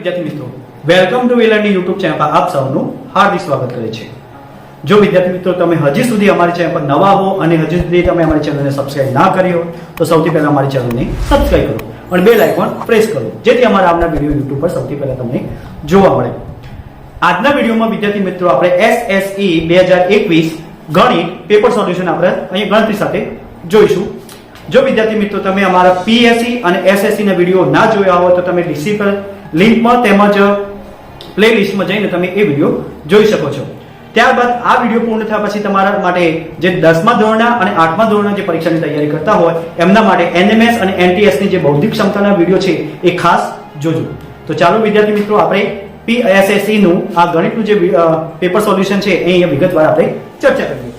વિદ્યાર્થી મિત્રો, welcome to વિલરની YouTube channel પર આપ સૌનું હાર્દિક સ્વાગત કરે છે। જો વિદ્યાર્થી મિત્રો તમે હજી સુધી અમારી ચેનલ પર નવા હો અને હજી સુધી તમે અમારી ચેનલને સબસ્ક્રાઇબ ના કરી હો તો સૌથી પહેલા અમારી ચેનલને સબસ્ક્રાઇબ કરો અને બેલ આઇકોન પ્રેસ કરો જેથી અમારા આવનાર વિડિયો યુટ્યુબ પર સૌથી પહેલા તમને જોવા મળે। આજના વિડિયોમાં વિદ્યાર્થી મિત્રો આપણે SSE 2021 ગણિત પેપર સોલ્યુશન આપણે અહીં ગણતરી સાથે જોઈશું। જો વિદ્યાર્થી મિત્રો તમે અમારા PSE અને SSE ના વિડિયો ના જોયા હોય તો તમે ડિસ્ક્રિપ્શન લિંકમાં તેમજ પ્લેલિસ્ટમાં જઈને તમે એ વિડિયો જોઈ શકો છો। ત્યારબાદ આ વિડિયો પૂર્ણ થયા પછી તમારા માટે જે 10મા ધોરણના અને 8મા ધોરણના જે પરીક્ષાની તૈયારી કરતા હોય એમના માટે NMS અને NTS ની જે બૌદ્ધિક ક્ષમતાના વિડિયો છે એ ખાસ જોજો। તો ચાલો વિદ્યાર્થી મિત્રો આપણે PSSE નું આ ગણિતનું જે પેપર સોલ્યુશન છે એ અહીંયા વિગતવાર આપણે ચર્ચા કરીએ।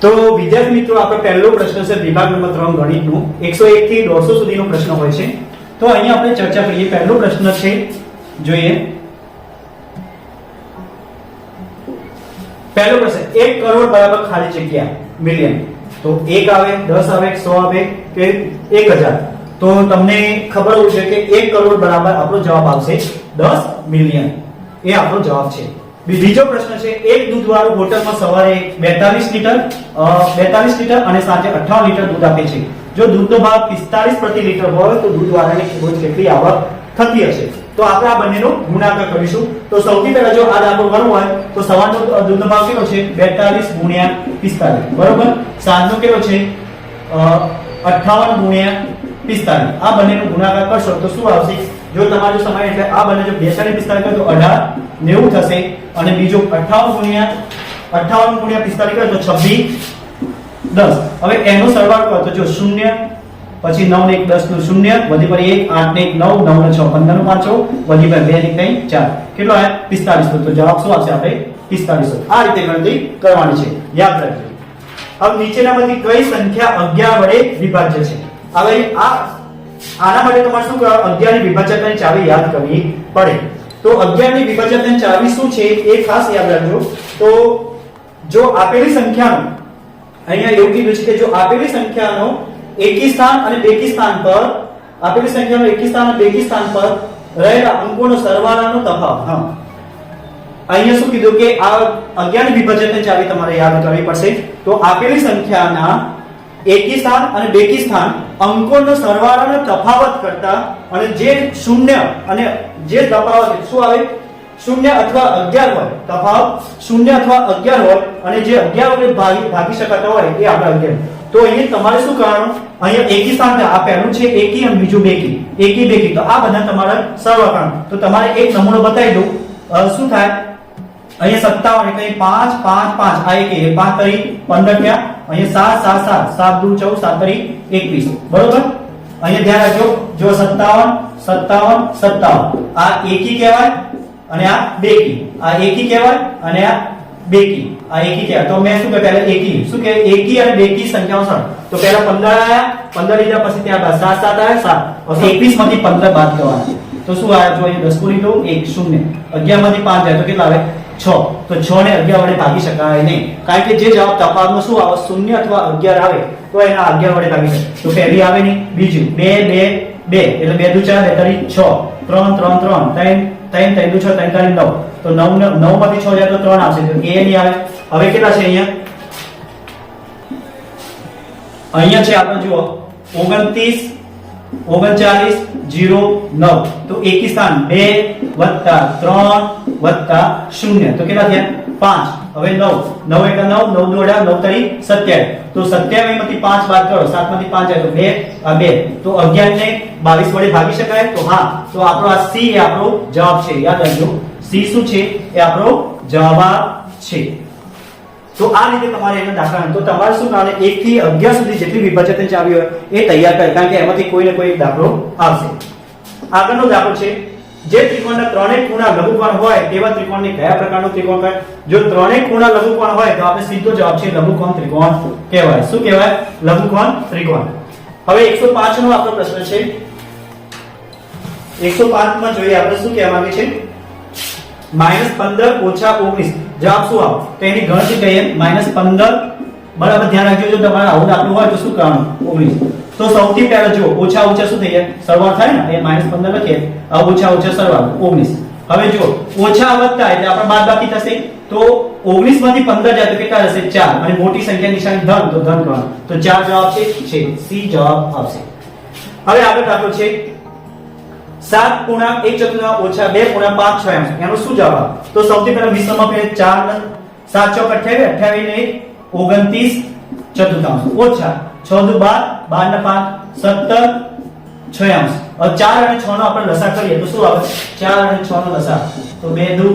તો વિદ્યાર્થી મિત્રો આપણે પહેલો પ્રશ્ન છે વિભાગ નંબર 3 ગણિતનું 101 થી 150 સુધીનો પ્રશ્ન હોય છે। તો અહીંયા આપણે ચર્ચા કરીએ। પહેલો પ્રશ્ન છે જોઈએ પહેલો પ્રશ્ન 1 કરોડ બરાબર ખાલી જગ્યા મિલિયન। તો 1 આવે 10 આવે 100 આવે કે 1000 તો તમને ખબર હોય છે કે 1 કરોડ બરાબર આપણો જવાબ આવશે 10 મિલિયન એ આપણો જવાબ છે। બીજો પ્રશ્ન છે એક દૂધવાળું હોટલમાં સવારે 42 લીટર અને સાંજે 58 લીટર દૂધ આપે છે। જો દૂધનો ભાવ 45 પ્રતિ લીટર હોય તો દૂધવાળાને રોજ કેટલી આવક થતી હશે? તો આપણે આ બંનેનો ગુણાકાર કરીશું। તો સૌથી પહેલા જો આ દાખલો ગણવો હોય તો સવારનો દૂધનો ભાવ કેટલો છે 42 ગુણ્યા 45 બરોબર। સાંજનો કેટલો છે 58 ગુણ્યા 45 આ બંનેનો ગુણાકાર કરશો તો શું આવશે? જો તમારો સમય એટલે આ બંને જો 42 45 કરે તો 18 90 થશે અને બીજો 58 ગુણ્યા 45 કરે તો 26 10। હવે એનો સરવાળો કરો તો જો 0 પછી 9 ને 1 10 નું 0 વધી પર 1 8 ને 1 9 9 ને 6 15 નું 5 વધી પર 2 ને 3 4 કેટલો આવ્યો 45। તો જવાબ શું આવશે? આપણે 45 આ રીતે ગણતરી કરવાની છે, યાદ રાખજો। હવે નીચેનામાંથી કઈ સંખ્યા 11 વડે વિભાજ્ય છે? હવે આના માટે તમારે શું કરવાનું? 11 ની વિભાજ્યતાની ચાવી યાદ કરવી પડે। તો 11 ની વિભાજ્યતાની ચાવી શું છે એ ખાસ યાદ રાખજો। તો જો આપેલી સંખ્યાનો અહીંયા એવું કીધું છે કે જો આપેલી સંખ્યાનો એકી સ્થાન અને બેકી સ્થાન પર આપેલી સંખ્યાનો એકી સ્થાન અને બેકી સ્થાન પર રહેલા અંકોનો સરવાળાનો તફાવત। હા અહીંયા શું કીધું કે આ 11 ની વિભાજ્યતાની ચાવી તમારે યાદ કરવી પડશે। તો આપેલી સંખ્યાના એકી સ્થાન અને બેકી સ્થાન અંકોનો સરવાળાનો તફાવત કરતા અને જે શૂન્ય અને જે તફાવત શું આવે 0 અથવા 11 હોય, તફાવત 0 અથવા 11 હોય અને જે 11 વડે ભાગી શકાતા હોય એ આપણે 11। તો અહીંયા તમારે શું કરવાનું? અહીંયા એકી સ્થાન આ પહેલું છે એકી અને બીજું બેકી, એકી બેકી તો આ બધા તમારે સરવાળો કરવાનો। તો તમારે એક નમૂનો બતાવી દઉં શું થાય? અહીંયા 57 એટલે 5 5 5 આ એક 5 તરી 15 થયા, અહીંયા 7 7 7 7 2 14 7 તરી 21 બરોબર। અહીંયા ધ્યાન રાખજો જો 57 57 57 આ એકી કહેવાય અને આ બેકી, આ એકી કહેવાય અને આ બેકી, આ એકી કહેવાય। તો મેં શું કહે પહેલા એકી શું કહે એકી અને બેકી સંખ્યાઓ સર તો પહેલા 15 આયા 15 લીધા પછી ત્યારબાદ 7 7 આયા 7 21 માંથી 15 બાદ કરવાના તો શું આવે? જો અહીંયા 10 પૂરી તો 1 0 11 માંથી 5 જાય તો કેટલા આવે 6। તો 6 ને 11 વડે ભાગી શકાય નહીં કારણ કે જે જવાબ તફાવતમાં શું આવે 0 અથવા 11 આવે તો એના 11 વડે ભાગી શકાય। તો પહેલી આવે નહીં, બીજું 2 2 2 એટલે 2 2 4 2 6 3 3 3 3 3 3 6 3 3 9 તો 9 માંથી 6 જાય તો 3 આવશે તો એ નહીં આવે। હવે કેટલા છે અહીંયા છે આપણે જુઓ 29 39 0 9 તો એકી સ્થાન 2 3 0 તો કેટલા થયા 5। હવે 9 9 એટલે 9 9 દોડા 9 તરી 27 તો 27 માંથી 5 બાદ કરો 7 માંથી 5 જાય તો 2 આ 2 તો 11 ને 22 વડે ભાગી શકાય? તો હા, તો આપણો આ C એ આપણો જવાબ છે, યાદ રાખજો C શું છે એ આપણો જવાબ છે। તો આ રીતે તમારે એનો દાખલા તો તમારે શું કરવાનું 1 થી 11 સુધી જેટલી વિભાજ્યતાની ચાવી હોય એ તૈયાર કરે કારણ કે એમાંથી કોઈ ને કોઈ એક દાખલો આવશે। આગળનો દાખલો છે જે ત્રિકોણના ત્રણેય ખૂણા લઘુકોણ હોય તેવા ત્રિકોણને કયા પ્રકારનો ત્રિકોણ કહે? જો ત્રણેય ખૂણા લઘુકોણ હોય તો આપણે સીધો જવાબ છે લઘુકોણ ત્રિકોણ કહેવાય। શું કહેવાય? લઘુકોણ ત્રિકોણ। હવે 105 નો આપણો પ્રશ્ન છે। 105 માં જોઈએ આપણે શું કહેવા માંગે છે -15 - 19 જવાબ શું આવે? તો એની ગણતરી કરીએ -15 બરાબર ધ્યાન રાખજો જો તમારે આવું દાખલું હોય તો શું કરવાનું 19 તો સૌથી પહેલા જો ઓછા ઓછા શું થઈ જાય સરવાળો થાય ને એ -15 લખીએ આ ઓછા ઓછા સરવાળો 19 હવે જો ઓછા વધતા એટલે આપણે બાદબાકી થશે તો 19 માંથી 15 જાય તો કેટલા રહેશે 4 અને મોટી સંખ્યા નિશાની ધન તો ધન કરવાનું તો 4 જવાબ છે સી જવાબ આવશે હવે આગળ દાખલો છે 7 પૂર્ણાંક 1 ચતુર્થાંશ ઓછા 2 પૂર્ણાંક 5 છઠ્ઠાંશ એનો શું જવાબ તો સૌથી પહેલા મિશ્રમાં પહેલા 4 7 ચોક 28 28 ને 29 ચતુર્થાંશ ઓછા 6 દુ 12 12 ને 5 17 છઠ્ઠાંશ હવે 4 અને 6 નો આપણે લસા કરીએ તો શું આવે 4 અને 6 નો લસા તો 2 દુ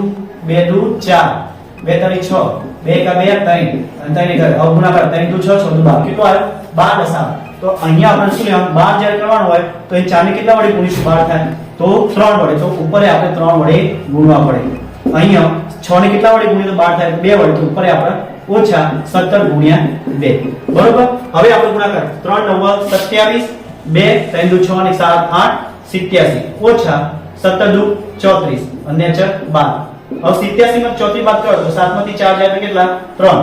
4 2 તરી 6 2 કા 2 3 અને 3 કરે હવે ગુણાકાર 3 દુ 6 6 દુ 12 કેટલો આવે 12 લસા તો અહીંયા આપણે શું લેવાનું 12 જ્યારે કરવાનું હોય તો એ 4 ને કેટલા વડે ગુણીશું 12 થાય તો 3 વડે તો ઉપર આપણે 3 વડે ગુણવા પડે અહીંયા 6 ને કેટલા વડે ગુણીએ તો 12 થાય 2 વડે તો ઉપર આપણે ઓછા 17 ગુણ્યા 2 બરોબર હવે આપણે ગુણાકાર 3 9 27 2 3 દુ 6 ને 7 8 87 ઓછા 17 દુ 34 અને 12 હવે 87 માં 34 બાદ કરો તો 7 માંથી 4 જાય તો કેટલા 3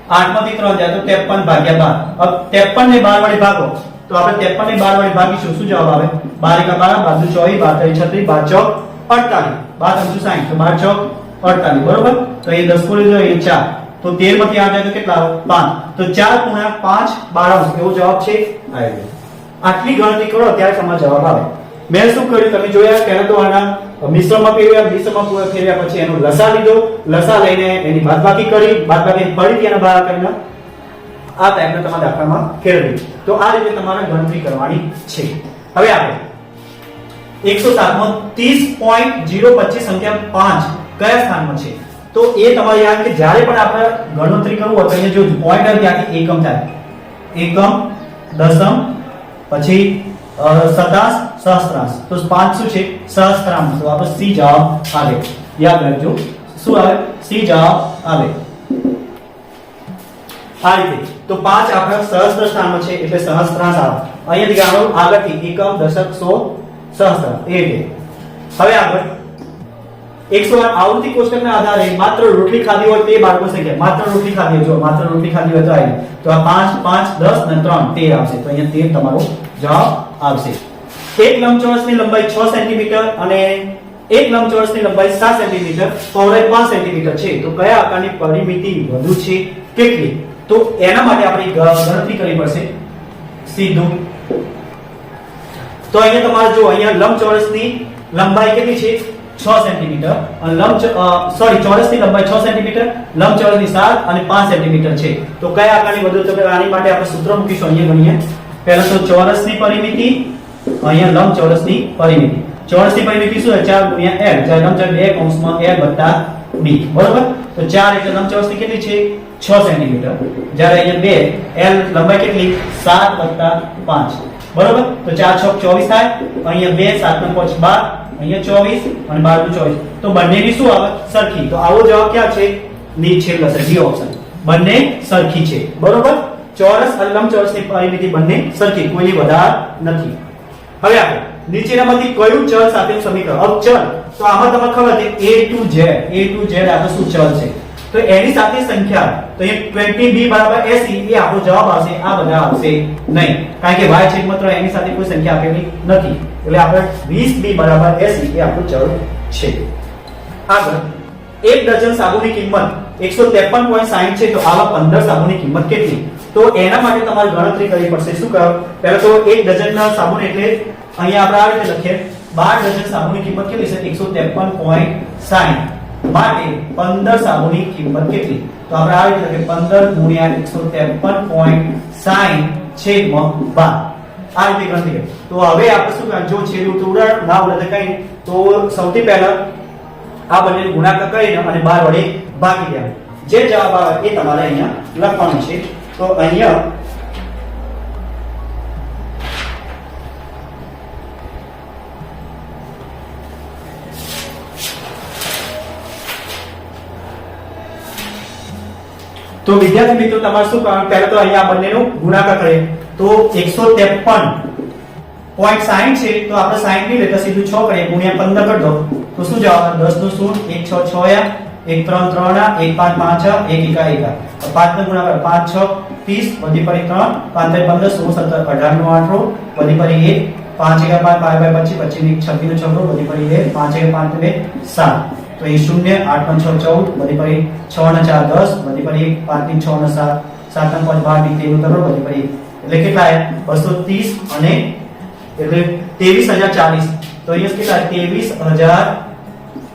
8 માંથી 3 જાય તો 53 ભાગ્યા 12 હવે 53 ને 12 વડે ભાગો તો આપણે 53 ને 12 વડે ભાગીશું શું જવાબ આવે 12 કા 12 12 24 12 36 12 ચોક 48 12 3 36 તો 48 બરોબર તો એ 10 પૂરી જો એ 4 તો 13 માંથી 8 જાય તો કેટલા આવે 5 તો 4 ગુણ્યા 5 12 એવો જવાબ છે આટલી ગણતરી કરો ત્યારે તમારો જવાબ આવે મેં શું કર્યું તમે જોયા પહેલા તો આના મિશ્રણમાં ફેરવ્યા પછી એનો લસા લીધો લસા લઈને એની બાદબાકી કરી બાદબાકી ફરીથી એના બહાર કરીને આ ટાઈપના તમારા દાખલામાં ફેરવી તો આ રીતે તમારે ગણતરી કરવાની છે હવે આપણે 107 માં 30.025 સંખ્યા 5 કયા સ્થાનમાં છે તો એ તમારે યાદ કે જ્યારે પણ આપણે ગણતરી કરવું હોય તો અહીંયા જો પોઈન્ટ ત્યાંથી એકમ થાય એકમ દશમ પછી શતાંશ સહસ્ત્રાંશ તો 5 શું છે સહસ્ત્રાંશ તો આપણે સી જવાબ આવે યાદ રાખજો શું આવે સી જવાબ આવે આ રીતે તો 5 આપણા સહસ્ત્ર સ્થાનમાં છે એટલે સહસ્ત્રાંશ આવે અહીંયાથી ગાળો આગળથી એકમ દશક સો સહસ્ત્ર એ રીતે હવે આગળ 108 આવૃત્તિ કોષ્ટકના આધારે માત્ર રોટલી ખાધી હોય તે બાળકો સંખ્યા માત્ર રોટલી ખાધી હોય જો માત્ર રોટલી ખાધી હોય તો આવી તો આ 5 5 10 અને 3 13 આવશે તો અહીંયા 13 તમારો જવાબ આવશે એક લંબચોરસની લંબાઈ 6 સેન્ટીમીટર અને એક લંબચોરસની લંબાઈ 7 સેન્ટીમીટર પહોળાઈ 5 સેન્ટીમીટર છે તો કયા આકારની પરિમિતિ વધુ છે કેટલી તો એના માટે આપણે ગણતરી કરવી પડશે સીધું તો અહીંયા તમારે જો અહીંયા લંબચોરસની લંબાઈ કેટલી છે 6 સેન્ટીમીટર અને ચોરસની લંબાઈ 6 સેન્ટીમીટર લંબચોરસની 7 અને 5 સેન્ટીમીટર છે તો કયા આકારની વધુ તો આની માટે આપણે સૂત્ર મૂકીશું અહીંયા ગણીએ પહેલા તો ચોરસની પરિમિતિ અહીંયા લંબચોરસની પરિમિતિ ચોરસની પરિમિતિ શું છે 4 ગુણ્યા l જ્યાં લંબચોરસ 2 કૌંસમાં l વત્તા b બરોબર તો 4 એટલે લંબચોરસની કેટલી છે 6 સેન્ટીમીટર જ્યારે અહીંયા 2 l લંબાઈ કેટલી 7 વત્તા 5 બરોબર તો 4 6 24 થાય અહીંયા 2 7 5 12 અહીંયા 24 અને 12 24 તો બંનેની શું આવે સરખી તો આવો જવાબ ક્યાં છે નીચે લખશે ડી ઓપ્શન બંને સરખી છે બરોબર ચોરસ અને લંબચોરસની પરિમિતિ બંને સરખી કોઈની વધારે નથી હવે આપણે નીચેનામાંથી કયું ચલ સાથેનું સમીકરણ હવે ચલ તો આમાં તમને ખબર છે a to z આપણે શું ચલ છે તો એની સાથે સંખ્યા તો એ 20b બરાબર 80 એ આપણો જવાબ આવશે આ બધા આવશે નહીં કારણ કે y છેદમાં 3 એની સાથે કોઈ સંખ્યા આપેલી નથી એટલે આપણે 20b બરાબર 80 એ આપણું ચલ છે આગળ એક ડઝન સાબુની કિંમત 153.60 છે તો આવા 15 સાબુની કિંમત કેટલી તો એના માટે તમારે ગણતરી કરવી પડશે શું કરો પહેલા તો એક ડઝનના સાબુન એટલે અહીંયા આપણે આ રીતે લખીએ 12 ડઝન સાબુની કિંમત કેટલી છે 153.60 માટે 15 સાબુની કિંમત કેટલી તો આપણે આ રીતે લખીએ 15 ગુણ્યા 153.60 છેદમાં 12 આ રીતે ગણતરી કરીએ તો હવે આપણે શું કરવાનું જો છેદું તો ઉડાડ ના ઉડાડ કઈ તો સૌથી પહેલા આ બંને ગુણાકાર કરીને અને 12 વડે ભાગી દેવાનું જે જવાબ આવે એ તમારે અહીંયા લખવાનું છે તો અહીંયા તો વિદ્યાર્થી મિત્રો તમારે શું કરવાનું પહેલા તો અહીંયા બંનેનો ગુણાકાર કરીએ તો 153.60 છે તો આપણે 60 ની લેતા સીધું 6 કરીએ ગુણ્યા 15 કરી દો તો શું જવાબ 10 નું 0 1 6 6 1 1 3 3 1 5 5 1 1 1 5 નો ગુણાકાર 5 6 30 વધી પડી 3 5 15 16 17 18 નો 8 વધી પડી 1 5 1 5 5 25 25 26 નો 6 વધી પડી 1 5 1 5 2 7 તો અહીં 0 8 5 6 14 વધી પડી 6 અને 4 10 વધી પડી 5 3 6 અને 7 7 અને 5 12 23 નો વધી પડી એટલે કેટલા આયા 230 અને એટલે 23040 તો અહીંયા કેટલા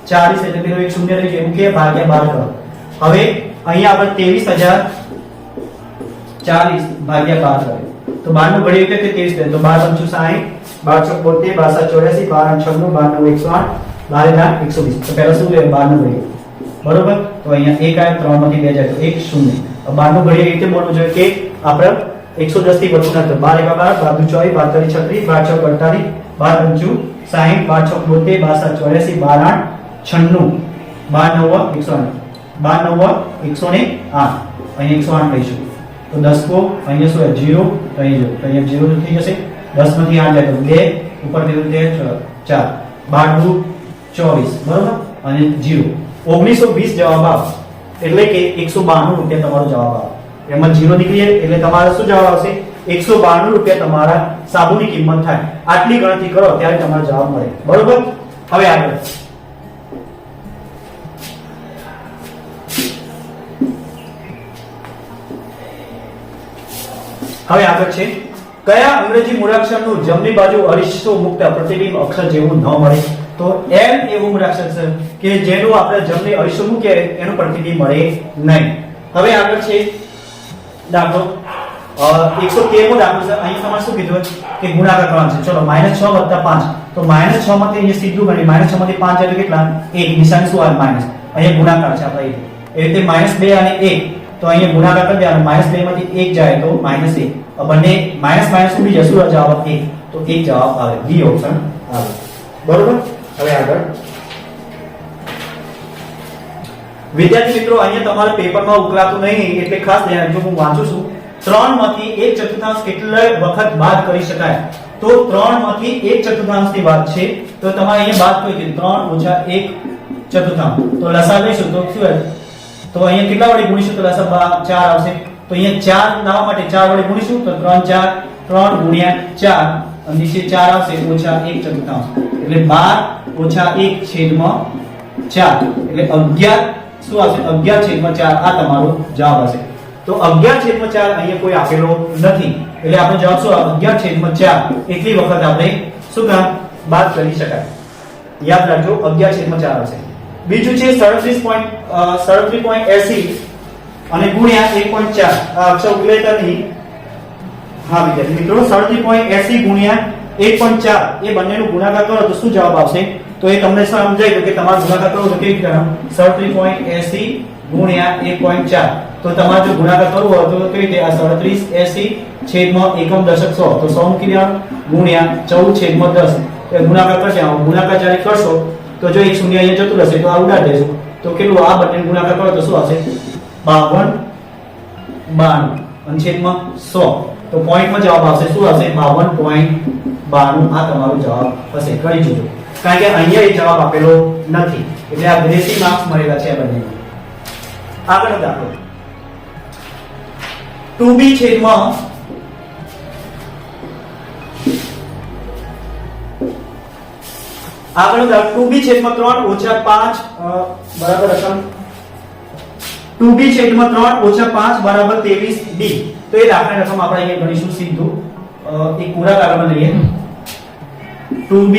23040 એટલે પેલો એક શૂન્ય રહી ગયું કે ભાગ્યા 12 કરો હવે અહીંયા આપણે 23040 ભાગ્યા 12 કરે તો 12 નું ઘડી એટલે 23 તો 12 × 60 12 × 72 72 12 × 96 12 × 120 તો પહેલા શું લે 12 નું ઘડી બરોબર તો અહીંયા 1 આય 3 માંથી 2 જાય તો 1 0 12 નું ઘડી રીતે બોલવું જોઈએ કે આપણે 110 થી વધુ ના 12 × 12 12 × 24 12 × 36 12 × 48 12 × 60 12 × 72 12 × 96 12 9 108 અહીં 108 લઈશું તો 10 કો અહીંયા શું 0 તો અહીંયા 0 થઈ જશે 10 માંથી 8 જાય તો 2 ઉપર થી 4 12 24 બરોબર અને 0 1920 જવાબ આવશે એટલે કે 192 રૂપિયા તમારો જવાબ આવશે એમાં 0 નીકળીએ એટલે તમારો શું જવાબ આવશે 192 રૂપિયા તમારા સાબુની કિંમત થાય આટલી ગણતરી કરો ત્યારે તમારો જવાબ મળે બરોબર હવે આગળ છે કયા અંગ્રેજી મૂળાક્ષરનું જમણી બાજુ અરીસો મુક્ત પ્રતિબિંબ અક્ષર જેવું ન મળે તો એમ એવું મૂળાક્ષર છે કે જેનું આપણે જમણી અરીસો મૂકીએ એનું પ્રતિબિંબ મળે નહીં હવે આગળ છે દાખલો 113 મો દાખલો છે અહીં તમારે શું કીધું કે ગુણાકાર કરવાનો છે ચલો -6 + 5 તો -6 માંથી અહીંયા સીધું ગણી -6 માંથી 5 એટલે કેટલા 1 નિશાની શું આવે માઈનસ અહીંયા ગુણાકાર છે આપણે એ રીતે -2 અને 1 તો અહીંયા ગુણાકાર કરી દેવાનો -2 માંથી 1 જાય તો -1 બંને માઈનસ માઈનસ ઉડી જશે શું જવાબ 1 તો 1 જવાબ આવે બી ઓપ્શન આવે બરોબર હવે આગળ વિદ્યાર્થી મિત્રો અહીંયા તમારા પેપરમાં ઉકલાતું નહીં એટલે ખાસ ધ્યાન રાખજો હું વાંચું છું 3 માંથી 1/4 કેટલા વખત બાદ કરી શકાય તો 3 માંથી 1/4 ની વાત છે તો તમારે અહીંયા બાદ કરી 3 - 1/4 તો લસા લઈશું તો શું તો અહીંયા કેટલા વડે ગુણીશું તો લસા 4 આવશે તો અહીંયા 4 લાવવા માટે 4 વડે ગુણીશું તો 3 × 4 અને નીચે 4 આવશે -1/4 એટલે 12 - 1/4 એટલે 11 શું આવશે 11/4 આ તમારો જવાબ હશે તો 11/4 અહીંયા કોઈ આપેલો નથી એટલે આપણો જવાબ શું 11/4 એટલી વખત આપણે શું કામ બાદ કરી શકાય યાદ રાખજો 11/4 આવશે બીજું છે 37.80 અને ગુણ્યા 1.4 આ અક્ષર ઉકેલતાની હા વિદ્યાર્થી મિત્રો 37.80 ગુણ્યા 1.4 એ બંનેનો ગુણાકાર કરો તો શું જવાબ આવશે તો એ તમને સમજાય કે તમારો ગુણાકાર કરો તો કેવી રીતે 37.80 ગુણ્યા 1.4 તો તમારે જો ગુણાકાર કરવો હોય તો કેવી રીતે આ 3780 છેદમાં એકમ દશક 100 તો 100 મૂકી દેવાનું ગુણ્યા 14/10 એ ગુણાકાર કરશે ગુણાકાર જ્યારે કરશો તો જો એક શૂન્ય અહીંયા જતું રહેશે તો આ ઉડાડી દેજો તો કેટલું આ બંને ગુણાકાર કરો તો શું આવશે 52 અને છેદમાં 100 તો પોઈન્ટમાં જવાબ આવશે શું આવશે 52.92 આ તમારો જવાબ હશે કરી જોજો કારણ કે અહીંયા એ જવાબ આપેલો નથી એટલે આ ગ્રેસી માર્ક્સ મળેલા છે આ બંને આગળ દાખલો 2b છેદમાં આગળ 2b છેદમાં 3 - 5 બરાબર રકમ 2b છેદમાં 3 - 5 બરાબર 23d તો એ દાખલાની રકમ આપણે અહીંયા ગણીશું સીધું એક પૂરા કાગળમાં લઈએ 2b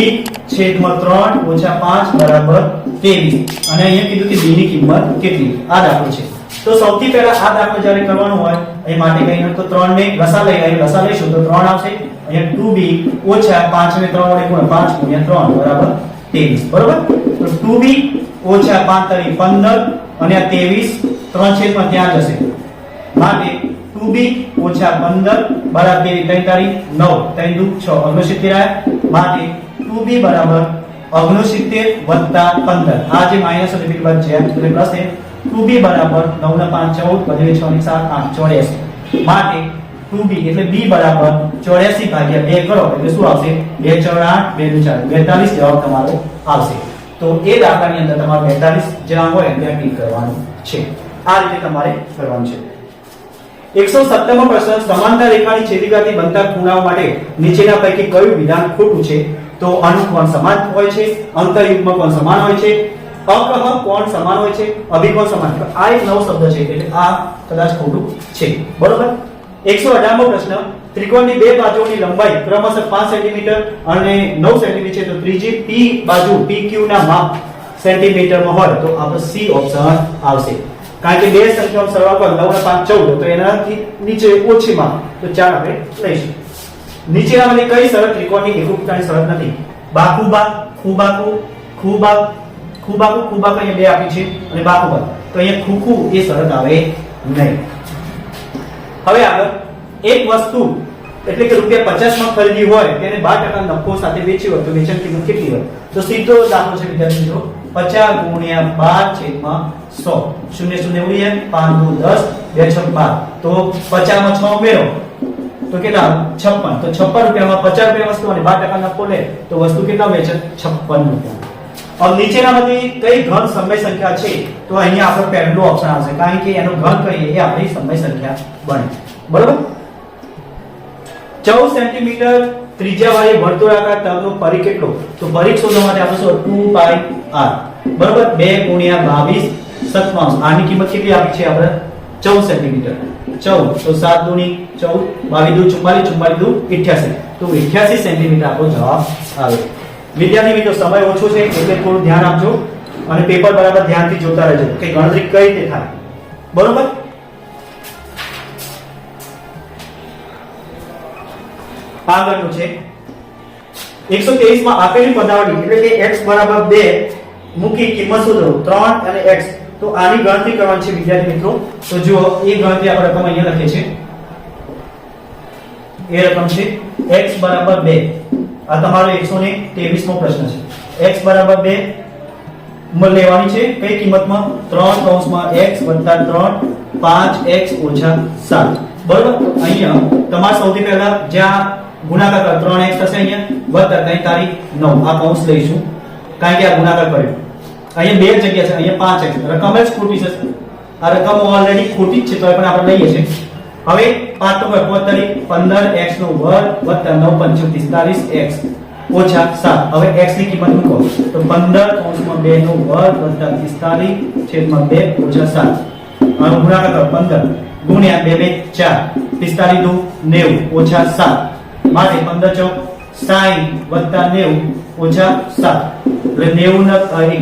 છેદમાં 3 - 5 બરાબર 23 અને અહીંયા કીધું કે b ની કિંમત કેટલી આ દાખલો છે તો સૌથી પહેલા આ દાખલો જ્યારે કરવાનો હોય એ માટે કહીને તો 3 ને લસા લઈશું તો 3 આવશે અહીંયા 2b - 5 ને 3 વડે ગુણો 5 × 3 બરાબર 23 બરોબર તો 2b - 5 તરી 15 અને આ 23 3 છેદમાં ત્યાં જશે માટે 2b - 15 બરાબર 3 તારીખ 9 3 દુ 6 69 આયા માટે 2b બરાબર 69 + 15 આ જે માઈનસ એટલે બીજી બાદ છે એટલે પ્લસ છે 2b બરાબર 9 × 5 14 વધે 6 × 7 8 84 માટે 2b એટલે b બરાબર 84/2 કરો એટલે શું આવશે 2 × 4 8 2 × 4 42 જવાબ તમારો આવશે તો એ દાખલાની અંદર તમારે 42 જ્યાં હોય ત્યાં ક્લિક કરવાનું છે. આ રીતે તમારે કરવાનું છે. 170મો પ્રશ્ન, સમાંતર રેખાની છેદિકાથી બનતા ખૂણાઓ માટે નીચેના પૈકી કયું વિધાન ખોટું છે? તો અનુકોણ સમાન હોય છે, અંતરયુગ્મ કોણ સમાન હોય છે, અકહ કોણ સમાન હોય છે, અભિકોણ સમાન. આ એક નવો શબ્દ છે એટલે આ કદાચ ખોટું છે. બરોબર. 118મો પ્રશ્ન, ત્રિકોણની બે બાજુઓની લંબાઈ ક્રમશઃ 5 સેન્ટીમીટર અને 9 સેન્ટીમીટર છે, તો ત્રીજી P બાજુ PQ ના માપ સેન્ટીમીટરમાં હોય તો આપણો C ઓપ્શન આવશે. કારણ કે બે સંખ્યાનો સરવાળો કરો 9 અને 5 14, તો એનાથી નીચે ઓછી માપ તો 4 આપણે લઈશું. નીચેનામાંથી કઈ શરત ત્રિકોણની એકરૂપતાની શરત નથી? બાકુબા, ખુબાકુ, ખુબા, ખુબાકુ, ખુબાકુ અહીંયા બે આપી છે અને બાકુબા, તો અહીંયા ખુખુ એ શરત આવે નહીં. હવે આગળ, એક વસ્તુ એટલે કે રૂપિયા 50 માં ખરીદી હોય તેને 12% નફો સાથે વેચી હોય તો વેચાણ કિંમત કેટલી હોય? તો સીધો દાખલો છે વિદ્યાર્થી મિત્રો, 50 ગુણ્યા 12/100, 0 0 ઉડી જાય, 5 દુ 10, 2 6 12, તો 50 માં 6 ઉમેરો તો કેટલા? 56. તો 56 રૂપિયામાં 50 રૂપિયા વસ્તુ અને 12% નફો લે તો વસ્તુ કેટલા વેચે? 56 રૂપિયા. अब નીચેનામાંથી કઈ ઘન સમય સંખ્યા છે? તો અહીંયા આપણો પહેલો ઓપ્શન આવશે, કારણ કે એનો ઘન કહીએ એ આપણી સમય સંખ્યા બને. બરોબર. 14 સેન્ટીમીટર ત્રિજ્યાવાળી વર્તુળાકાર તલનો પરિઘ કેટલો? તો પરિઘ શોધવા માટે આપણે શું 2πr. બરોબર. 2 ગુણ્યા 22 27. આની કિંમત કેટલી આપી છે આપણે? 14 સેન્ટીમીટર. 14 તો 7 દુની 14, 22 દુ 44, 44 દુ 88, તો 88 સેન્ટીમીટર આપણો જવાબ આવે. વિદ્યાર્થી મિત્રો, સમય ઓછો છે એટલે થોડું ધ્યાન આપજો અને પેપર બરાબર ધ્યાનથી જોતા રહેજો કે ગણતરી કઈ રીતે થાય. બરોબર. આગળનું છે 123 માં આપેલી પદાવલી એટલે કે x બરાબર 2 મૂકી કિંમત શોધો 3 અને x, તો આની ગણતરી કરવાની છે વિદ્યાર્થી મિત્રો. તો જુઓ, એ ગણતરી આપણે રકમ અહીંયા લખીએ છીએ. એ રકમ છે x બરાબર 2. આ તમારો 123મો પ્રશ્ન છે. x બરાબર 2 લેવાની છે કઈ કિંમતમાં? 3 કૌંસમાં x + 3 5x - 7. બરોબર. અહીંયા તમારે સૌથી પહેલા જ્યાં ગુણાકાર કરો 3x થશે, અહીંયા વત્તા 3 તારીખ 9 આ કૌંસ લઈશું કારણ કે આ ગુણાકાર કર્યો. અહીંયા બે જગ્યા છે, અહીંયા 5x રકમ જ ખોટી છે. આ રકમ ઓલરેડી ખોટી જ છે તો પણ આપણે લઈએ છીએ. હવે 5 તો 15x નો વર્ગ વત્તા 9 × 45x ઓછા 7. હવે x ની કિંમત મૂકો તો 15 કૌંસમાં 2 નો વર્ગ વત્તા 45 છેદમાં 2 ઓછા 7. આનો ગુણાકાર કરો 15 ગુણ્યા 2 = 4, 45 દુ 90 ઓછા 7, માટે 15 ચોક 60 વત્તા 90 ઓછા 7, એટલે 90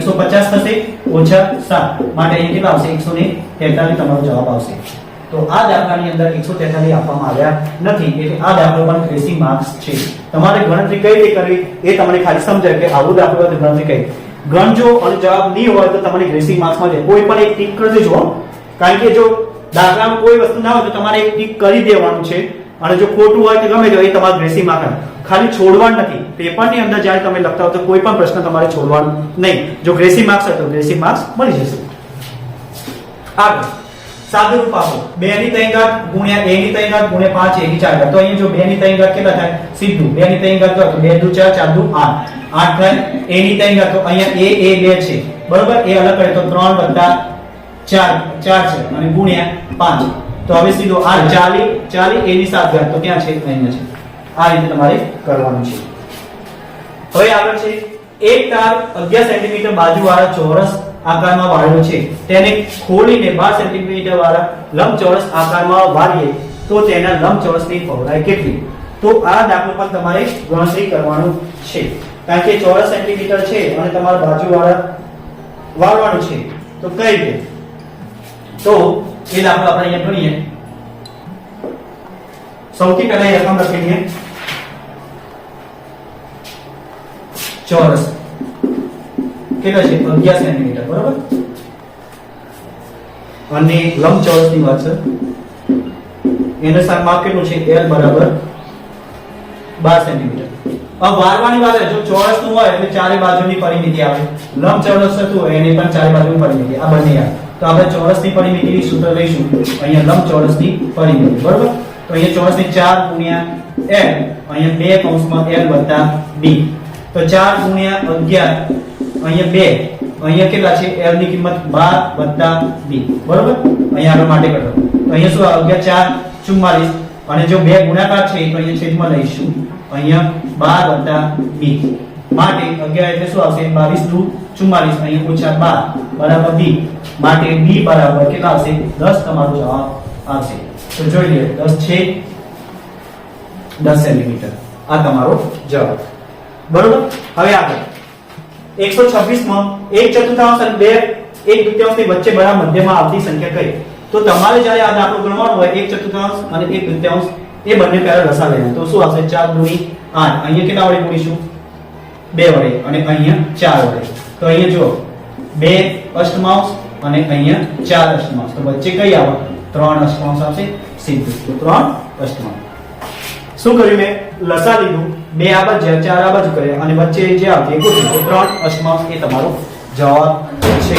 150 થશે ઓછા 7, માટે અહીં કેટલા આવશે? 143 તમારો જવાબ આવશે. તો આ દાખલાની અંદર 143 આપવામાં આવ્યા નથી એટલે આ દાખલો પણ ગ્રેસિંગ માર્ક્સ છે. તમારે ગણતરી કઈ રીતે કરવી એ તમને ખાલી સમજાય કે આવું દાખલો હોય તો ગણતરી કઈ ગણજો અને જવાબ નહીં હોય તો તમને ગ્રેસિંગ માર્ક્સ મળે. કોઈ પણ એક ટીક કરી દેજો, કારણ કે જો દાખલામાં કોઈ વસ્તુ ના હોય તો તમારે એક ટીક કરી દેવાનું છે અને જો ખોટું હોય તો ગમે તે એ તમારે ગ્રેસિંગ માર્ક્સ ખાલી છોડવાનું નથી. પેપરની અંદર જ્યારે તમે લખતા હો તો કોઈ પણ પ્રશ્ન તમારે છોડવાનું નહીં. જો ગ્રેસિંગ માર્ક્સ હોય તો ગ્રેસિંગ માર્ક્સ મળી જશે. આગળ સાદુરૂપ આપો 2 ની 3 ઘાત ગુણ્યા a ની 3 ઘાત ગુણ્યા 5 a ની 4 ઘાત. તો અહીંયા જો 2 ની 3 ઘાત કેટલા થાય? સીધું 2 ની 3 ઘાત કરો તો 2 દુ 4, 4 દુ 8, 8 થાય. a ની 3 ઘાત તો અહીંયા a 2 છે. બરોબર. a અલગ કરે તો 3 + 4 4 છે અને ગુણ્યા 5, તો હવે સીધો આ 40 a ની 7 ઘાત તો ક્યાં છે? અહીંયા છે. આ રીતે તમારે કરવાનું છે. હવે આગળ છે એક તાર 11 સેન્ટીમીટર બાજુવાળા ચોરસ આકારમાં વાળેલો છે, તેને ખોલીને 12 સેન્ટીમીટર વાળા લંબચોરસ આકારમાં વાળીએ તો તેના લંબચોરસની પહોળાઈ કેટલી? તો આ દાખલો પણ તમારે ગણતરી કરવાનું છે, કારણ કે 14 સેન્ટીમીટર છે અને તમારા બાજુવાળા વાળવાનું છે. તો કઈ રીતે? તો એ દાખલો આપણે અહીંયા ગણીએ. સૌથી પહેલા એ રકમ લખી લઈએ. ચોરસ કેટલા છે? 11 સેન્ટીમીટર. બરોબર. અને લંબચોરસની વાત છે, એનો માપ કેટલું છે? l બરાબર 12 સેન્ટીમીટર. अब વારવાની વાત જો ચોરસ નું હોય એટલે ચારે બાજુની પરિમિતિ આવે, લંબચોરસ હતું હોય એને પણ ચારે બાજુની પરિમિતિ આ બંને આવે. તો આપણે ચોરસની પરિમિતિની સૂત્ર લઈશું અહીંયા લંબચોરસની પરિમિતિ. બરોબર. તો અહીંયા ચોરસની 4 ગુણ્યા l, અહીંયા 2 કૌંસમાં l વત્તા b, તો 4 ગુણ્યા 11 અહીંયા 2, અહીંયા કેટલા છે l ની કિંમત 12 + b, બરોબર. અહીંયા આગળ માટે કરો તો અહીંયા શું આવે 4 44, અને જો 2 ગુણાકાર છે તો અહીંયા છેદમાં લઈશું, અહીંયા 12 + b માટે 11 એટલે શું આવશે 22 × 44, અહીંયા -12 = b માટે b બરાબર કેટલા આવશે 10 તમારો જવાબ આવશે. તો જોઈ લે 10 છે 10 સેન્ટીમીટર આ તમારો જવાબ, બરોબર. હવે આગળ 126 માં 1/4 અને 2/1/2 ની વચ્ચે બરાબર મધ્યમાં આવતી સંખ્યા કઈ? તો તમારે જ્યારે આ દાખલો ગણવાનો હોય 1/4 અને 1/2 એ બંને પહેલા લસા લેવાનો. તો શું આવશે 4 × 8, અહીંયા કેટલા વડે ગુણીશું 2 વડે, અને અહીંયા 4 વડે. તો અહીંયા જો 2 અષ્ટમાંશ અને અહીંયા 4 અષ્ટમાંશ, તો વચ્ચે કઈ આવે 3 અષ્ટમાંશ આવશે સીધું. તો 3 અષ્ટમાંશ. શું કર્યું મેં લસા લીધું, 2 આ બાજુ 4 આ બાજુ કર્યા, અને વચ્ચે જે આવતી એ ગોઠવી, તો 3 અષ્ટમાંશ એ તમારો જવાબ છે,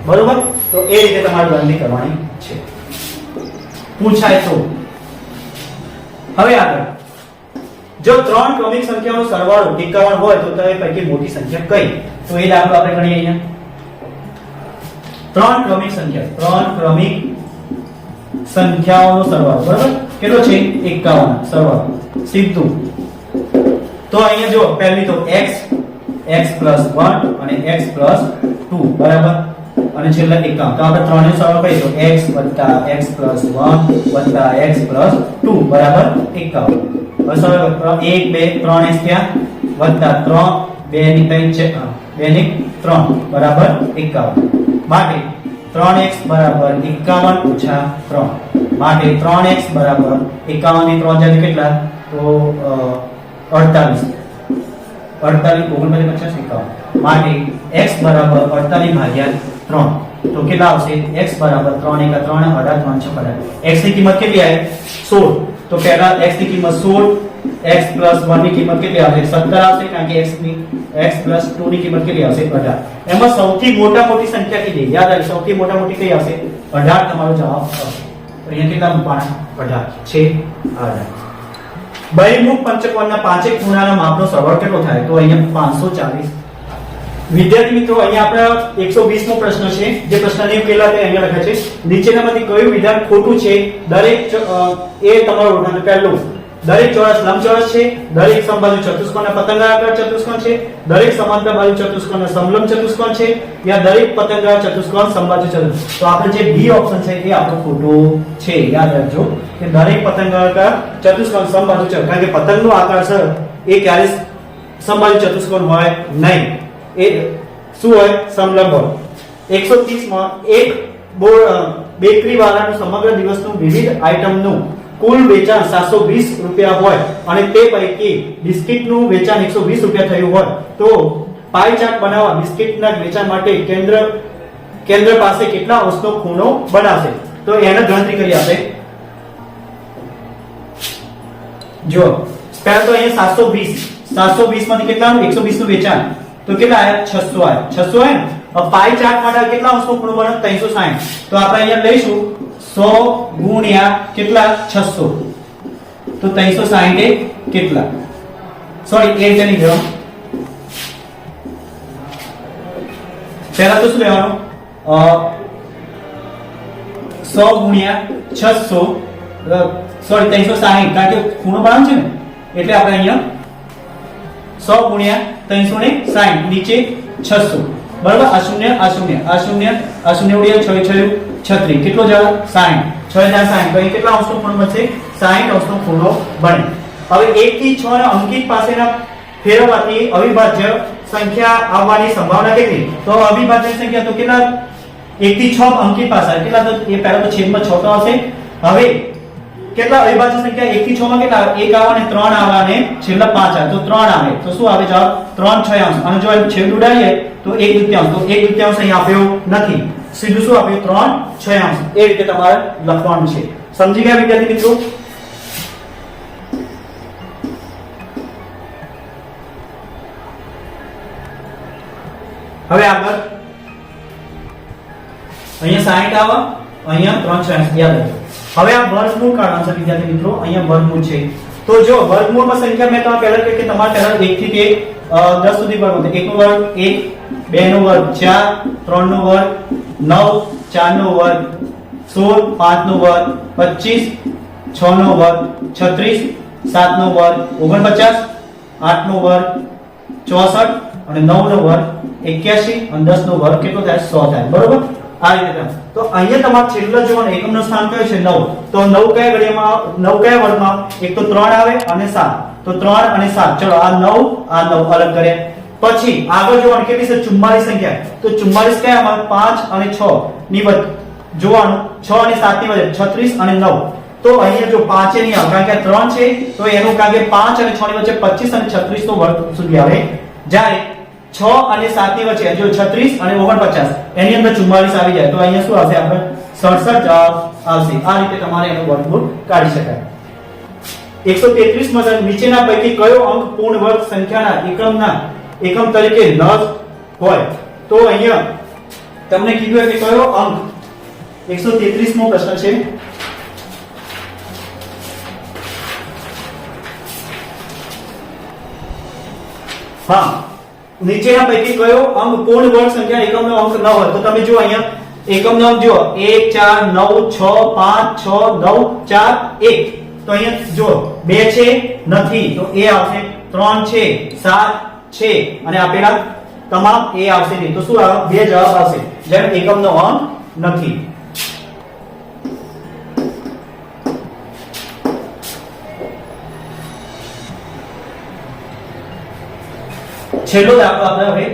બરોબર. તો એ રીતે તમારે ગણતરી કરવાની છે, પૂછાય તો. હવે આગળ જો 3 ક્રમિક સંખ્યાઓનો સરવાળો 51 હોય તો તે પૈકી મોટી સંખ્યા કઈ? તો એ દાખલો આપણે ગણીએ. અહીંયા 3 ક્રમિક સંખ્યાઓનો સરવાળો, બરાબર કેટલો છે 51, સરવાળો સીધું. તો અહીંયા જો પહેલી તો x + 1 અને x + 2, બરાબર, અને છેલ્લા 51. તો આપણે 3 નો સરવાળો કરીએ તો x + x + 1 + x + 2 બરાબર 51. બસ હવે 1 2 3 x થયા વત્તા 3 2 ની 3 છે 2 ની 3 બરાબર 51. માટે 3x = 51 - 3 માટે 3x = 51 ની 3 જાય કેટલા? તો 48 49 50 51 માટે x = 48 / 3. તો કેટલા આવશે? x = 3 * 1 = 3 18 3 6 18. x ની કિંમત કેટલી આવે 16. તો પહેલા x ની કિંમત 16, x + 1 ની કિંમત કેટલી આવશે 17 આવશે, કારણ કે x + 2 ની કિંમત કેટલી આવશે 18. એમાં સૌથી મોટી સંખ્યા કીધી, યાદ રાખજો સૌથી મોટી કઈ આવશે 18 તમારો જવાબ આવશે. તો અહીંયા કેટલા મૂકવાના 18 છે 18. બહિર્મુખ પંચકોણના પાંચેય ખૂણાના માપનો સરવાળો કેટલો થાય? તો અહીંયા 540. વિદ્યાર્થી મિત્રો અહીંયા આપણા 120 મો પ્રશ્ન છે. જે પ્રશ્નની ઉકેલા તે અહીંયા લખે છે. નીચેનામાંથી કયું વિધાન ખોટું છે? દરેક એ તમારો ઓળખાણ. પહેલું, દરેક ચોરસ લંબચોરસ છે, દરેક સમબાજુ ચતુષ્કોણના પતંગાકાર ચતુષ્કોણ છે, દરેક સમાંતર બાજુ ચતુષ્કોણના સમલંબ ચતુષ્કોણ છે, યા દરેક પતંગાકાર ચતુષ્કોણ સમબાજુ ચતુષ્કોણ. તો આપણે જે બી ઓપ્શન છે એ આપણો ખોટો છે. યાદ રાખજો કે દરેક પતંગાકાર ચતુષ્કોણ સમબાજુ ચતુષ્કોણ, કારણ કે પતંગનો આકાર છે એ ક્યારે સમબાજુ ચતુષ્કોણ હોય નહીં, એ શું હોય સમલંબ હોય. 130 માં એક બેકરી વાળાનું સમગ્ર દિવસનું વિવિધ આઇટમનું કુલ વેચાણ 720 રૂપિયા હોય અને તે પૈકી બિસ્કિટનું વેચાણ 120 રૂપિયા થયું હોય તો પાઈ ચાર્ટ બનાવવા બિસ્કિટના વેચાણ માટે કેન્દ્ર પાસે કેટલા અંશનો ખૂણો બનાવશે? તો એને ગણતરી કરી આપે. જો પહેલા તો અહીંયા 720 માંથી કેટલાનું 120 નું વેચાણ, તો કેટલા આયા 600 આયા. 600 આયા ને. હવે પાઈ ચાર્ટ માટે કેટલા અંશનો ખૂણો બને 360. તો આપણે અહીંયા લઈશું 100 ગુણ્યા કેટલા 600, તો 360 એ કેટલા? સોરી એ રીતે નહીં લેવાનું. પહેલા તો શું લેવાનું 100 ગુણ્યા 600, સોરી 360, કારણ કે ખૂણો બનાવવાનો છે ને એટલે આપણે અહીંયા 100 ગુણ્યા 360 નીચે 600, બરાબર. આ શૂન્ય આ શૂન્ય આ શૂન્ય આ શૂન્ય ઉડ્યા 6 36 કેટલો જવાબ 60. 6060 તો અહીં કેટલા અંશનો ખૂણો બનશે 60 અંશનો ખૂણો બને. હવે 1 થી 6 ના અંકિત પાસેના ફેરવવાથી અવિભાજ્ય સંખ્યા આવવાની સંભાવના કેટલી? તો અવિભાજ્ય સંખ્યા તો કેટલા 1 થી 6 અંકિત પાસે કેટલા? તો એ પહેલા તો છેદમાં 6 તો આવશે. હવે કેટલા અવિભાજ્ય સંખ્યા 1 થી 6 માં કેટલા 1 આવે અને 3 આવે અને છેલ્લા 5 આવે, તો 3 આવે. તો શું આવે જવાબ 3/6. અને જો છેદ ઉડાડીએ તો 1/2. તો 1/2 અહીં આપ્યો નથી, સીધું શું આપ્યું 3/6. એ રીતે તમારે લખવાનું છે. સમજી ગયા વિદ્યાર્થી મિત્રો? હવે આગળ અહીંયા 60 આવે, અહીંયા 3/6 યાદ રાખો. હવે આ વર્ગમૂળ કાઢવાનું છે વિદ્યાર્થી મિત્રો. અહીંયા વર્ગમૂળ છે. તો જો વર્ગમૂળમાં સંખ્યા મેં તમને પહેલા કહ્યું કે તમારે પહેલા 1 થી તે 10 સુધી વર્ગ હતો. 1 નો વર્ગ 1, 2 નો વર્ગ 4, 3 નો વર્ગ 9, 4 નો વર્ગ 16, 5 નો વર્ગ 25, 6 નો વર્ગ 36, 7 નો વર્ગ 49, 8 નો વર્ગ 64 અને 9 નો વર્ગ 81 અને 10 નો વર્ગ કેટલો થાય 100 થાય બરોબર આ રીતે થાય તો અહીંયા તમારે છેલ્લો જો એકમનો સ્થાન કયો છે 9 તો 9 કયા ઘડિયામાં 9 કયા વર્ગમાં એક તો 3 આવે અને 7 તો 3 અને 7 ચલો આ 9 અલગ કર્યા પછી આગળ જોવાનું કેટલી છે 44 સંખ્યા તો 44 કયા માં 5 અને 6 ની વચ્ચે જોવાનું 6 અને 7 ની વચ્ચે 36 અને 9 તો અહીંયા જો 5 નહીં આવે કારણ કે 3 છે તો એનું કારણ કે 5 અને 6 ની વચ્ચે 25 અને 36 નો વર્ગ સુધી આવે જ્યારે 6 અને 7 ની વચ્ચે જો 36 અને 49 એની અંદર 44 આવી જાય તો અહીંયા શું આવશે આપણે 67 જવાબ આવશે આ રીતે તમારે એનું વર્ગમૂળ કાઢી શકાય 133 માં નીચેના પૈકી કયો અંક પૂર્ણ વર્ગ સંખ્યાના એકમ તરીકે ન હોય તો અહીંયા તમને કીધું કે કયો અંક 133 મો પ્રશ્ન છે હા નીચેના પૈકી કયો અંક પૂર્ણ વર્ગ સંખ્યા એકમનો અંક ન હોય તો તમે જો અહીંયા એકમનો અંક જો 1 4 9 6 5 6 9 4 1 તો અહીંયા જો 2 છે નથી તો એ આવશે 3 છે 7 છે અને આપેલા તમામ એ આવશે નહીં તો શું આવે બે જવાબ આવશે જેમ એકમનો અંક નથી છેલ્લો દાખલો આપણે હવે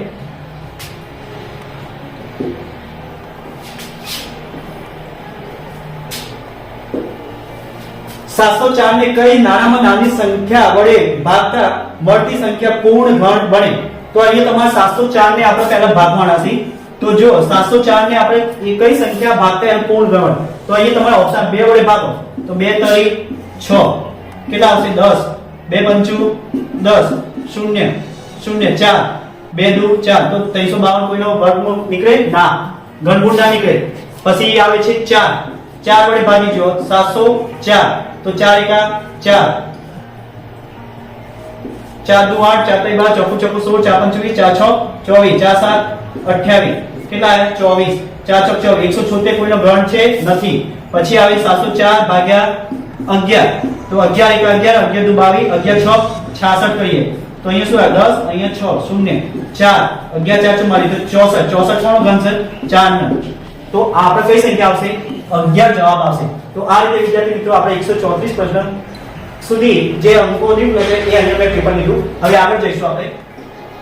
704 ને કઈ નાનામાં નાની સંખ્યા વડે ભાગતા મળતી સંખ્યા પૂર્ણ ગણ બને તો અહીંયા તમારે 704 ને આપણે પહેલા ભાગવાના છે તો જો 704 ને આપણે કઈ સંખ્યા ભાગતા એમ પૂર્ણ ગણ તો અહીંયા તમારે ઓપ્શન 2 વડે ભાગો તો 2 તરી 6 કેટલા આવશે 10 2 પંચું 10 0 0 4 2 દુ 4 તો 352 કોઈનો વર્ગમૂળ નીકળે ના ઘનમૂળ ના નીકળે પછી આવે છે 4 4 વડે ભાગી જો 704 तो 4 एका 4 4 दू 8 4 3 12 चौकू चौकू 16 4 5 4 6 24 4 7 28 કેટલા આવે 24 4 ચોક 24 176 કોઈનો ગણ છે નથી પછી આવે 704 ભાગ્યા 11 તો 11 એકા 11 11 દુ 22 11 6 66 કરીએ તો અહીંયા શું આવે 10 અહીંયા 6 0 4 11 4 44 તો 64 64 કોનો ગણ છે 4 નો તો આપણે કઈ સંખ્યા આવશે 11 જવાબ આવશે તો આ રીતે વિદ્યાર્થી મિત્રો આપણે 134 પ્રશ્ન સુધી જે અંકો લીધું છે એ અહીંયા મેં પેપર લીધું હવે આગળ જઈશું આપણે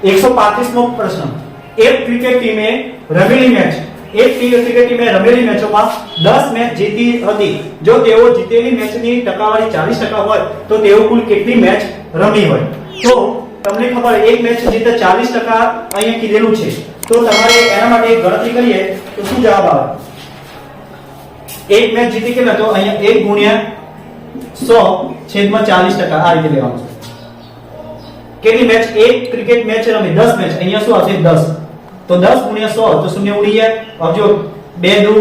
135 મો પ્રશ્ન એક ક્રિકેટ ટીમે રમેલી મેચોમાં 10 મેચ જીતી હતી જો તેઓ જીતેલી મેચની ટકાવારી 40% હોય તો તેઓ કુલ કેટલી મેચ રમી હોય તો તમને ખબર એક મેચ જીતે 40% અહીંયા કીધેલું છે તો તમારે એના માટે એક ગણતરી કરીએ તો શું જવાબ આવે એક મેચ જીતી કેટલા તો અહીંયા 1 ગુણ્યા 100 છેદમાં 40% આ રીતે લેવાનું છે કેટલી મેચ એક ક્રિકેટ મેચ રમી 10 મેચ અહીંયા શું આવશે 10 તો 10 ગુણ્યા 100 તો શૂન્ય ઉડી જાય આવજો 2 દુ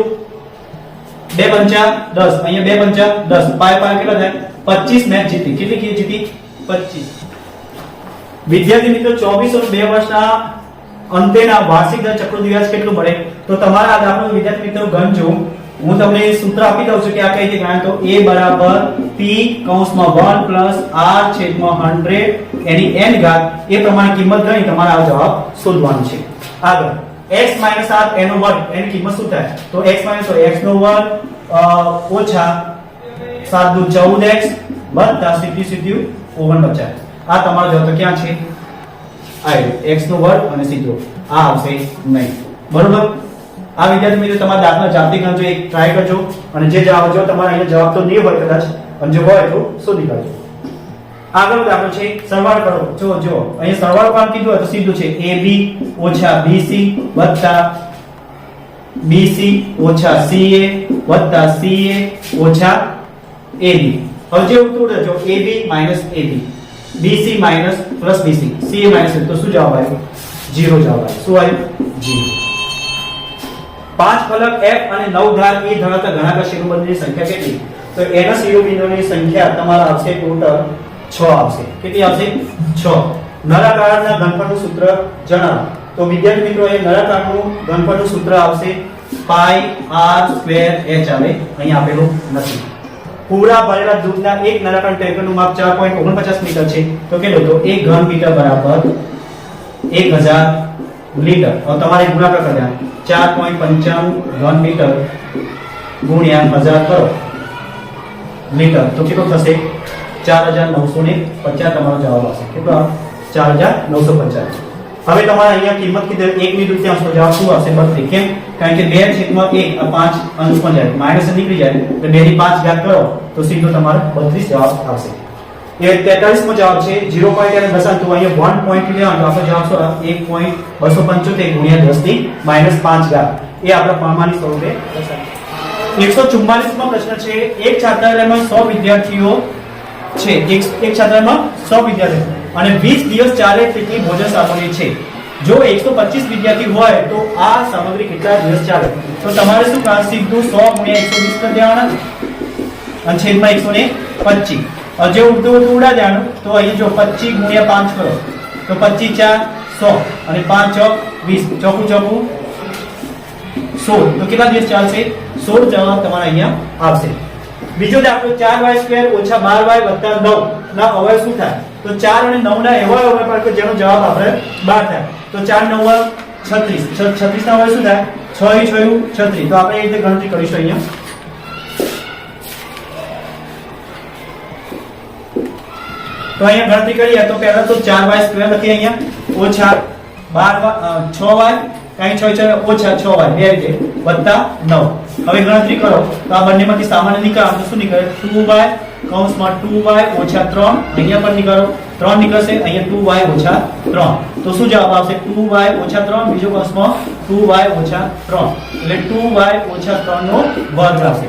2 પંચા 10 અહીંયા 2 પંચા 10 પાય પાય કેટલા થાય 25 મેચ જીતી કેટલી જીતી 25 વિદ્યાર્થી મિત્રો 24 અને 2 વર્ષના અંતેના વાર્ષિક દર ચક્ર દિવસ કેટલું મળે તો તમારા આ દાખલો વિદ્યાર્થી મિત્રો ગણજો હું તમને સૂત્ર આપી દઉં છું કે આ કઈ રીતે ગણાય તો a બરાબર p કૌંસમાં 1 પ્લસ r છેદમાં 100 એની n ઘાત એ પ્રમાણે કિંમત ગણી તમારે આ જવાબ શોધવાનો છે આગળ x - r એનો વર્ગ એની કિંમત શું થાય તો x - તો x નો વર્ગ ઓછા 7 દુ 14x વત્તા સીધી 49 આ તમારો જવાબ તો ક્યાં છે આ x નો વર્ગ અને સીધો આ આવશે નહીં બરોબર આ વિદ્યાર્થી મિત્રો તમારા દાખલા જાતે ગણજો એક ટ્રાય કરજો અને જે જવાબ જો તમારા અહીંયા જવાબ તો નહીં હોય કદાચ અને જો હોય તો શોધી કાઢજો આગળ દાખલો છે સરવાળો કરો જો અહીંયા સરવાળો કામ કીધું હોય તો સીધું છે ab ઓછા bc વત્તા bc ઓછા ca વત્તા ca ઓછા ab હવે જે ઉત્તર જો ab minus ab bc minus plus bc ca minus તો શું જવાબ આવ્યો 0 જવાબ આવ્યો શું આવ્યું 0 5 ફલક f અને 9 ઘાત e ધરાવતા ઘણાકાર શિરોબિંદુની સંખ્યા કેટલી તો એના શિરોબિંદુની સંખ્યા તમારા આવશે ટોટલ 6 આવશે કેટલી આવશે 6 નળાકારના ઘનફળનું સૂત્ર જણાવો तो विद्यार्थी मित्रों ये नळाकारનું ઘનફળનું સૂત્ર આવશે પાઈ r સ્ક્વેર h આવે અહીં આપેલું નથી। પૂરા ભરેલા દૂધના એક નળાકાર ટેન્કરનું માપ 4.49 મીટર છે તો કેટલું તો 1 ઘન મીટર બરાબર 1000 लीटर और તમારે ગુણાકાર કરવાનો 4.55 ઘન મીટર ગુણ્યા 1000 કરો लीटर तो કેટલો થશે 4950 તમારો જવાબ આવશે કેટલો 4950। હવે તમારે અહીંયા કિંમત કીધે 1 ની દૂત્યાંશનો જવાબ શું આવશે 32 કેમ કારણ કે 2/1 આ 5 અંશમાં જાય માઈનસ નીકળી જાય તો 2 ની 5 ઘાત કરો તો સીધો તમારો 32 જવાબ આવશે। ये 43 मो जवाब छे 0.8 दशांश तो अहीं 1 पॉइंट लेवा तो आपनो जवाब શું 1.275 गुणिया 10 ની -5 घात એ આપણા પ્રમાણિત સ્વરૂપે દર્શાવે। 144 મો પ્રશ્ન છે એક છાત્રાલયમાં 100 વિદ્યાર્થીઓ છે એક છાત્રાલયમાં 100 વિદ્યાર્થીઓ અને 20 દિવસ ચાલે તેટલી ભોજન સામગ્રી છે। જો 125 વિદ્યાર્થી હોય તો આ સામગ્રી કેટલા દિવસ ચાલે તો તમારે શું કરવાનું સીધું 100 गुणिया 120 કરી દેવાના અને છેદમાં 125 और जो उड़ते उड़ा जानो तो अहीं जो 25 गुणिया 5 करो तो 25 4 100 અને 5 ચોક 20 ચોકુ ચોકુ 16 तो કેટલા દિવસ ચાલશે 16 જવાબ તમારા અહીંયા આવશે। બીજો દાખલો 4y² - 12y + 9 ના અવયવ શું થાય તો 4 અને 9 ના એવા અવયવ પર કે જેનો જવાબ આપણે 12 થાય તો 4 9 36 36 ના અવયવ શું થાય 6 6 36 તો આપણે એ રીતે ગણતરી કરીશું અહીંયા। तो अहीं गणतरी करिए तो पहला तो 4y² लखी अहीं ओछा 12 6y कहीं 6 6 ओछा 6y બે રીતે વત્તા 9 હવે ગણતરી કરો તો આ બંનેમાંથી સામાન્ય નીકળે તો શું નીકળે 2y કૌંસમાં 2y ઓછા 3 અહીંયા પણ નીકળો 3 નીકળશે અહીંયા 2y ઓછા 3 તો શું જવાબ આવશે 2y ઓછા 3 બીજો કૌંસમાં 2y ઓછા 3 એટલે 2y ઓછા 3 નો વર્ગ આવશે।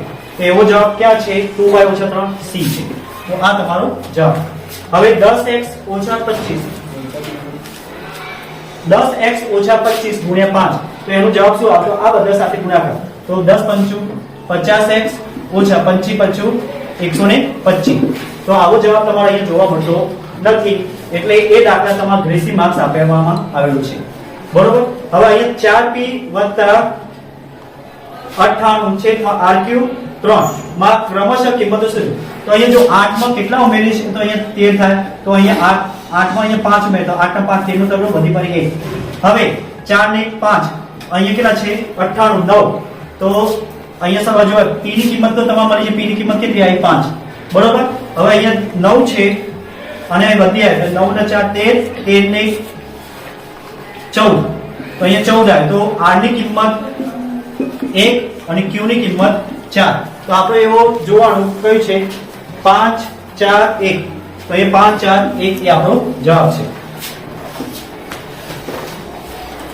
એવો જવાબ ક્યાં છે 2y ઓછા 3 C છે તો આ તમારો જવાબ। હવે 10x ઓછા 25 10x ઓછા 25 ગુણ્યા 5 તો એનો જવાબ શું આવશે આ બધા સાથે ગુણાકાર તો 10 5 50x ઓછા 25 25 125 તો આવો જવાબ તમારે અહીંયા જોવા મળતો નથી એટલે એ દાખલા તમારા ગ્રેસી માર્ક્સ આપવામાં આવેલું છે બરોબર। હવે અહીંયા 4p + 98 છેદમાં r³ 3 માં ક્રમશઃ કિંમતો શું તો અહીંયા જો 8 માં કેટલા ઉમેરી છે તો અહીંયા 13 થાય તો અહીંયા 8 માં અહીંયા 5 ઉમેર તો 8 ના 5 13 નો તગડો વધી પડી 1 હવે 4 ને 5 અહીંયા કેટલા છે 98 9 તો અહીંયા સવા જો p ની કિંમત તો તમારે મળી છે p ની કિંમત કેટલી આવી 5 બરોબર। હવે અહીંયા 9 છે અને અહીં વધી આવે તો 9 ના 4 13 13 ને 14 તો અહીંયા 14 આવે તો r ની કિંમત 1 અને q ની કિંમત 4 તો આપણે એવો જોવાનું કયું છે 5 4 1 તો એ 5 4 1 એ આપણો જવાબ છે।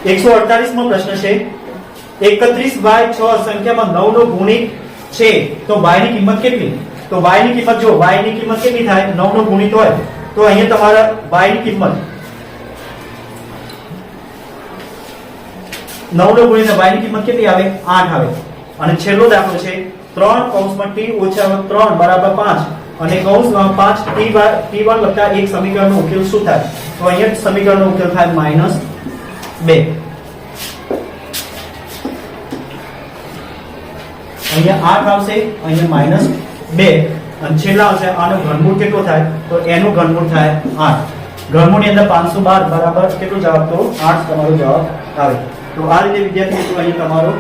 148 મો પ્રશ્ન છે 31y6 સંખ્યામાં 9 નો ગુણિત છે તો y ની કિંમત કેટલી તો y ની કિંમત જો y ની કિંમત કેટલી થાય 9 નો ગુણિત હોય તો અહીંયા તમારા y ની કિંમત 9 નો ગુણિત y ની કિંમત કેટલી આવે 8 આવે અને છેલ્લો દાખલો છે 3 કૌંસમાં t ઓછા 3 બરાબર 5 અને કૌંસમાં 5 t1 વત્તા 1 સમીકરણનો ઉકેલ શું થાય તો અહીંયા સમીકરણનો ઉકેલ થાય -2 અહીંયા 8 આવશે અહીંયા -2 અને છેલ્લા આવશે આનો ઘનમૂળ કેટલો થાય તો એનું ઘનમૂળ થાય 8 ઘનમૂળની અંદર 512 બરાબર કેટલો જવાબ તો 8 તમારો જવાબ આવે। તો આ રીતે વિદ્યાર્થી મિત્રો અહીં તમારો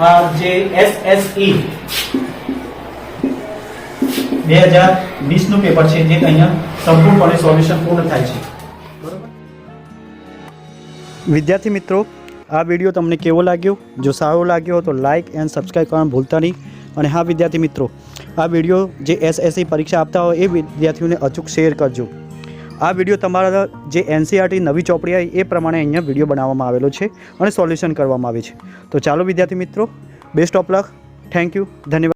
આ જે SSE 2020 નું પેપર છે જે અહીંયા સંપૂર્ણપણે સોલ્યુશન પૂર્ણ થાય છે બરોબર। વિદ્યાર્થી મિત્રો આ વિડિયો તમને કેવો લાગ્યો જો સારો લાગ્યો તો લાઈક એન્ડ સબસ્ક્રાઇબ કરવાનું ભૂલતા નહીં અને હા વિદ્યાર્થી મિત્રો આ વિડિયો જે SSE પરીક્ષા આપતા હોય એ વિદ્યાર્થીઓને અચૂક શેર કરજો। આ વિડિયો તમારા જે NCERT નવી ચોપડી આવી એ પ્રમાણે અહીંયા વિડિયો બનાવવામાં આવેલો છે અને સોલ્યુશન કરવામાં આવે છે। તો ચાલો વિદ્યાર્થી મિત્રો best of luck thank you ધન્યવાદ।